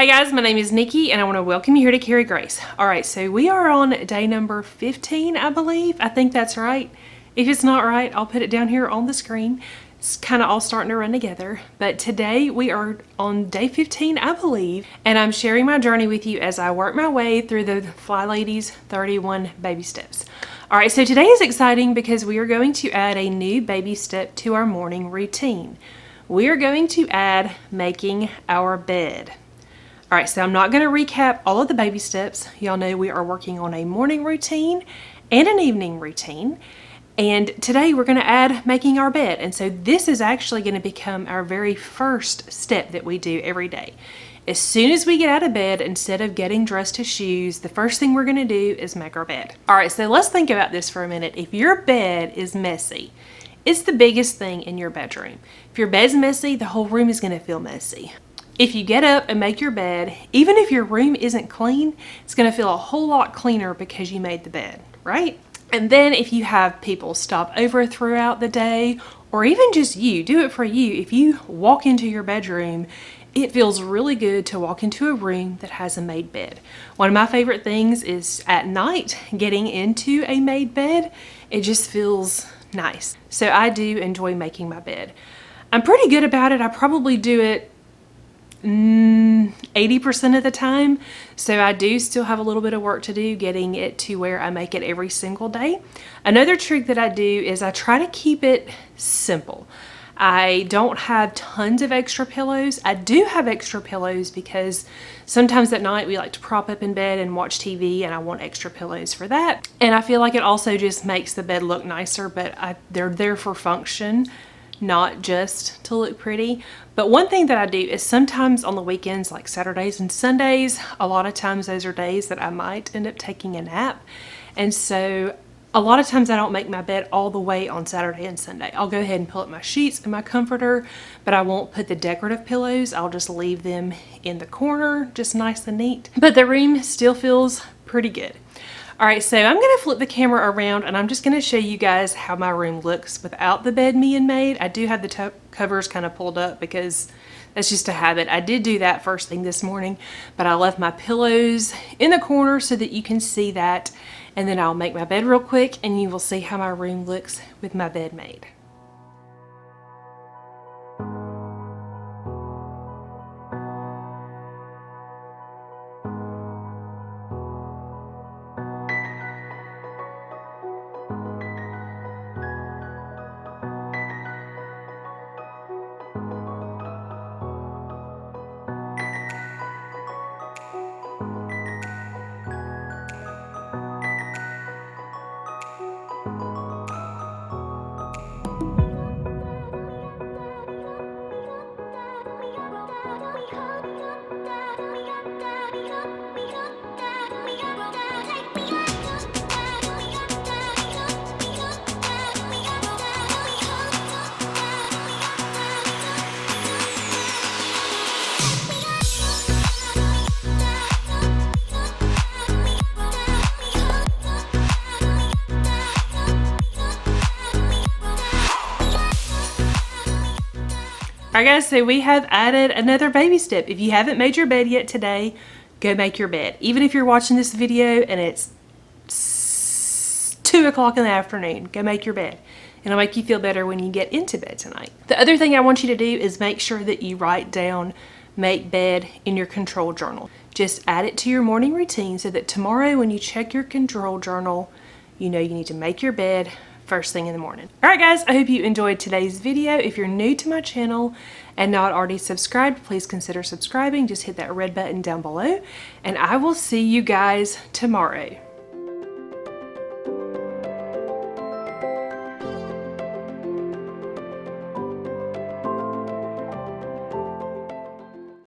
Hey guys, my name is Nikki and I want to welcome you here to Carry Grace. Alright, so we are on day number 15, I believe. I think that's right. If it's not right, I'll put it down here on the screen. It's kind of all starting to run together. But today we are on day 15, I believe, and I'm sharing my journey with you as I work my way through the Flylady's 31 baby steps. Alright, so today is exciting because we are going to add a new baby step to our morning routine. We are going to add making our bed. Alright, so I'm not going to recap all of the baby steps. Y'all know we are working on a morning routine and an evening routine. And today we're going to add making our bed. And so this is actually going to become our very first step that we do every day. As soon as we get out of bed, instead of getting dressed to shoes, the first thing we're going to do is make our bed. Alright, so let's think about this for a minute. If your bed is messy, it's the biggest thing in your bedroom. If your bed's messy, the whole room is going to feel messy. If you get up and make your bed, even if your room isn't clean, it's going to feel a whole lot cleaner because you made the bed, right? And then if you have people stop over throughout the day, or even just you, do it for you. If you walk into your bedroom, it feels really good to walk into a room that has a made bed. One of my favorite things is at night, getting into a made bed. It just feels nice. So I do enjoy making my bed. I'm pretty good about it. I probably do it 80% of the time, so I do still have a little bit of work to do getting it to where I make it every single day. Another trick that I do is I try to keep it simple. I don't have tons of extra pillows. I do have extra pillows because sometimes at night we like to prop up in bed and watch TV, and I want extra pillows for that. And I feel like it also just makes the bed look nicer, but they're there for function, not just to look pretty. But one thing that I do is sometimes on the weekends, like Saturdays and Sundays, a lot of times those are days that I might end up taking a nap. And so a lot of times I don't make my bed all the way on Saturday and Sunday. I'll go ahead and pull up my sheets and my comforter, but I won't put the decorative pillows. I'll just leave them in the corner, just nice and neat. But the room still feels pretty good. Alright, so I'm going to flip the camera around and I'm just going to show you guys how my room looks without the bed being made. I do have the covers kind of pulled up because that's just a habit. I did do that first thing this morning, but I left my pillows in the corner so that you can see that. And then I'll make my bed real quick and you will see how my room looks with my bed made. Alright guys, so we have added another baby step. If you haven't made your bed yet today, go make your bed. Even if you're watching this video and it's 2 o'clock in the afternoon, go make your bed. It'll make you feel better when you get into bed tonight. The other thing I want you to do is make sure that you write down make bed in your control journal. Just add it to your morning routine so that tomorrow when you check your control journal, you know you need to make your bed first thing in the morning. Alright guys, I hope you enjoyed today's video. If you're new to my channel and not already subscribed, please consider subscribing. Just hit that red button down below and I will see you guys tomorrow.